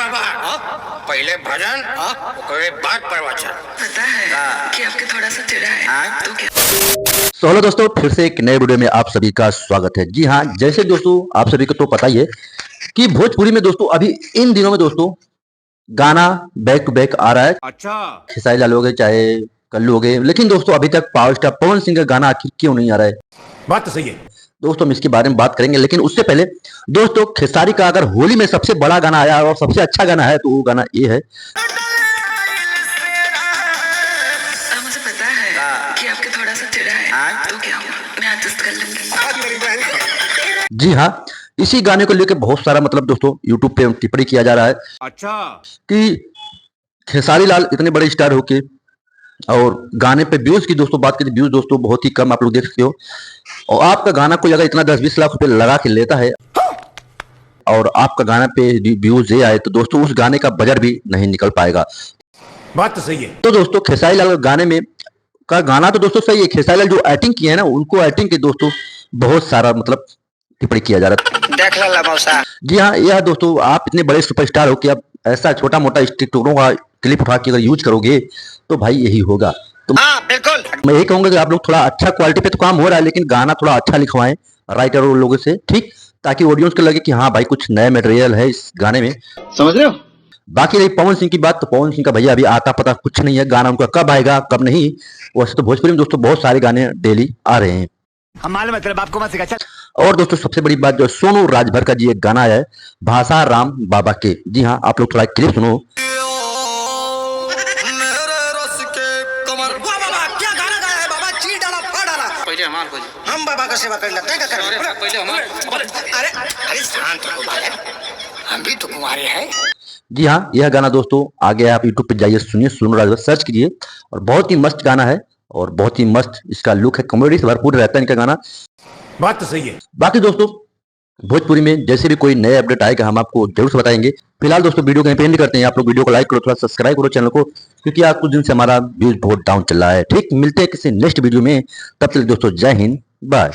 बाबा पहले भजन ओकरे बाद प्रवचन। पता है कि आपके थोड़ा सा चिढ़ा है तो क्या। तो हेलो दोस्तों, फिर से एक नए वीडियो में आप सभी का स्वागत है। जी हाँ, जैसे दोस्तों आप सभी को तो पता ही है कि भोजपुरी में दोस्तों अभी इन दिनों में दोस्तों गाना बैक टू बैक आ रहा है। अच्छा, खेसारी लाल हो गए चाहे कल्लू हो गए, लेकिन दोस्तों अभी तक पावर स्टार पवन सिंह का गाना आखिर क्यों नहीं आ रहा है? बात तो सही है दोस्तों हम इसके बारे में बात करेंगे, लेकिन उससे पहले दोस्तों खेसारी का अगर होली में सबसे बड़ा गाना आया और सबसे अच्छा गाना है तो वो गाना ये है। मुझे पता है कि आपके थोड़ा सा चिढ़ा है तो क्या हुआ, मैं एडजस्ट कर लूंगी। जी हाँ, इसी गाने को लेकर बहुत सारा मतलब दोस्तों यूट्यूब पे टिप्पणी किया जा रहा है अच्छा कि खेसारी लाल इतने बड़े स्टार होके और गाने पे व्यूज की दोस्तों बात करें, व्यूज दोस्तों बहुत ही कम आप लोग देख सकते हो। और आपका गाना कोई अगर इतना 10-20 लाख रुपए लगा के लेता है और आपका गाना पे व्यूज ये आए तो दोस्तों उस गाने का बजट भी नहीं निकल पाएगा। बात तो सही है। तो दोस्तों खेसारी लाल गाने में का गाना तो दोस्तों सही है, खेसारी लाल जो एक्टिंग किए है ना उनको एक्टिंग के दोस्तों बहुत सारा मतलब टिप्पणी किया जा रहा है। देख ला मौसा। जी हाँ, यह दोस्तों आप इतने बड़े सुपरस्टार हो कि आप ऐसा छोटा मोटा टिकटॉकों का क्लिप उठा के अगर यूज करोगे तो भाई यही होगा। तो बिल्कुल मैं यही कहूंगा कि आप लोग थोड़ा अच्छा क्वालिटी पे तो काम हो रहा है, लेकिन गाना थोड़ा अच्छा लिखवाएं राइटर और लोगों से, ठीक, ताकि ऑडियंस को लगे कि हाँ भाई कुछ नया मटेरियल है इस गाने में, समझ रहे हो। बाकी रही पवन सिंह की बात, तो पवन सिंह का भैया अभी आता पता कुछ नहीं है, गाना उनका कब आएगा कब नहीं। वैसे तो भोजपुरी में दोस्तों बहुत सारे गाने डेली आ रहे हैं, हम मालूम है तेरे बाप को मत सिखा। और दोस्तों सबसे बड़ी बात जो सोनू राजभर का जी एक गाना है भाषा राम बाबा के। जी हाँ, आप लोग थोड़ा क्लिप सुनो। पहले हमार को हम बाबा का सेवा कर लेते हैं पहले हमार। अरे अरे शांत रहो भाई, हम भी तो कुंवारे हैं। जी हाँ, यह गाना दोस्तों आगे आप यूट्यूब पे जाइए, सुनिए, सोनू राजभर सर्च कीजिए, और बहुत ही मस्त गाना है और बहुत ही मस्त इसका लुक है, कॉमेडी से भरपूर रहता है इनका गाना। बात तो सही है। बाकी दोस्तों भोजपुरी में जैसे भी कोई नए अपडेट आएगा हम आपको जरूर से बताएंगे। फिलहाल दोस्तों वीडियो को एंड करते हैं, आप लोग वीडियो को लाइक करो, थोड़ा सब्सक्राइब करो चैनल को, क्योंकि आज कुछ दिन से हमारा व्यूज बहुत डाउन चल रहा है। ठीक, मिलते हैं किसी नेक्स्ट वीडियो में, तब तक दोस्तों जय हिंद, बाय।